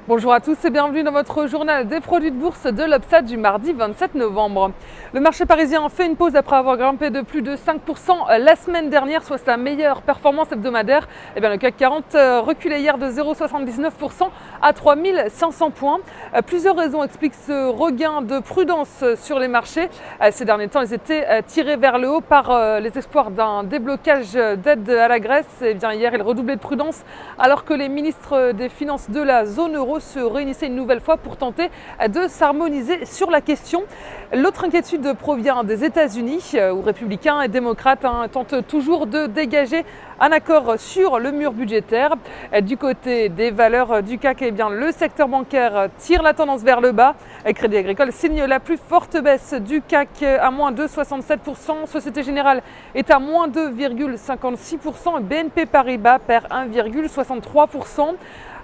Bonjour à tous et bienvenue dans votre journal des produits de bourse de l'Obstat du mardi 27 novembre. Le marché parisien fait une pause après avoir grimpé de plus de 5% la semaine dernière, soit sa meilleure performance hebdomadaire. Le CAC 40 reculait hier de 0,79% à 3500 points. Plusieurs raisons expliquent ce regain de prudence sur les marchés. Ces derniers temps, ils étaient tirés vers le haut par les espoirs d'un déblocage d'aide à la Grèce. Hier, ils redoublaient de prudence alors que les ministres des Finances de la zone euro se réunissaient une nouvelle fois pour tenter de s'harmoniser sur la question. L'autre inquiétude provient des États-Unis, où républicains et démocrates tentent toujours de dégager un accord sur le mur budgétaire. Du côté des valeurs du CAC, le secteur bancaire tire la tendance vers le bas. Crédit Agricole signe la plus forte baisse du CAC à moins de 67%. Société Générale est à moins 2,56%. BNP Paribas perd 1,63%.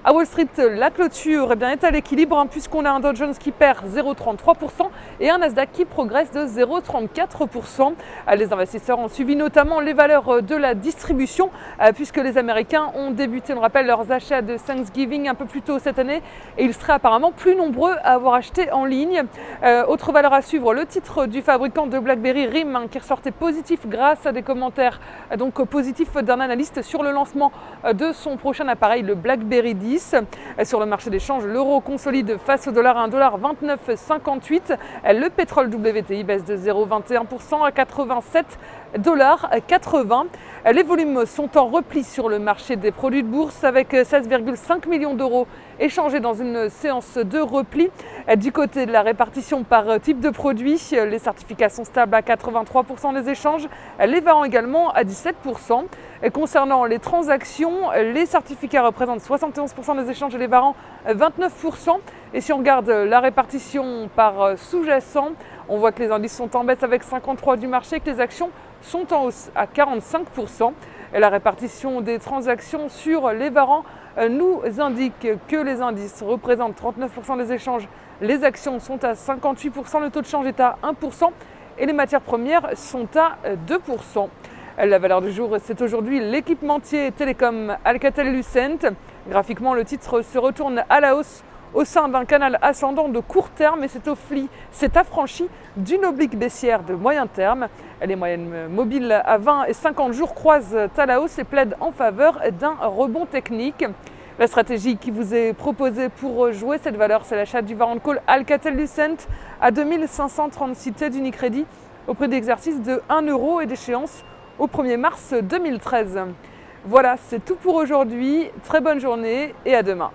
À Wall Street, la clôture est à l'équilibre puisqu'on a un Dow Jones qui perd 0,33% et un Nasdaq qui progresse de 0,34%. Les investisseurs ont suivi notamment les valeurs de la distribution puisque les Américains ont débuté, on rappelle, leurs achats de Thanksgiving un peu plus tôt cette année et ils seraient apparemment plus nombreux à avoir acheté en ligne. Autre valeur à suivre, le titre du fabricant de BlackBerry, RIM, qui ressortait positif grâce à des commentaires positifs d'un analyste sur le lancement de son prochain appareil, le BlackBerry 10. Sur le marché des changes, l'euro consolide face au dollar à 1,2958 $. Le pétrole WTI baisse de 0,21% à 87,80 $. Les volumes sont en repli sur le marché des produits de bourse avec 16,5 millions d'euros échangés dans une séance de repli. Du côté de la répartition par type de produit, les certificats sont stables à 83% des échanges, les varants également à 17%. Concernant les transactions, les certificats représentent 71% des échanges et les varants 29%. Et si on regarde la répartition par sous-jacent, on voit que les indices sont en baisse avec 53% du marché et que les actions sont en hausse à 45%. Et la répartition des transactions sur les varants nous indique que les indices représentent 39% des échanges, les actions sont à 58%, le taux de change est à 1% et les matières premières sont à 2%. La valeur du jour, c'est aujourd'hui l'équipementier télécom Alcatel-Lucent. Graphiquement, le titre se retourne à la hausse au sein d'un canal ascendant de court terme et s'est affranchi d'une oblique baissière de moyen terme. Les moyennes mobiles à 20 et 50 jours croisent à la hausse et plaident en faveur d'un rebond technique. La stratégie qui vous est proposée pour jouer cette valeur, c'est l'achat du warrant call Alcatel-Lucent à 2536 T d'Unicredit au prix d'exercice de 1 € et d'échéance au 1er mars 2013. Voilà, c'est tout pour aujourd'hui. Très bonne journée et à demain.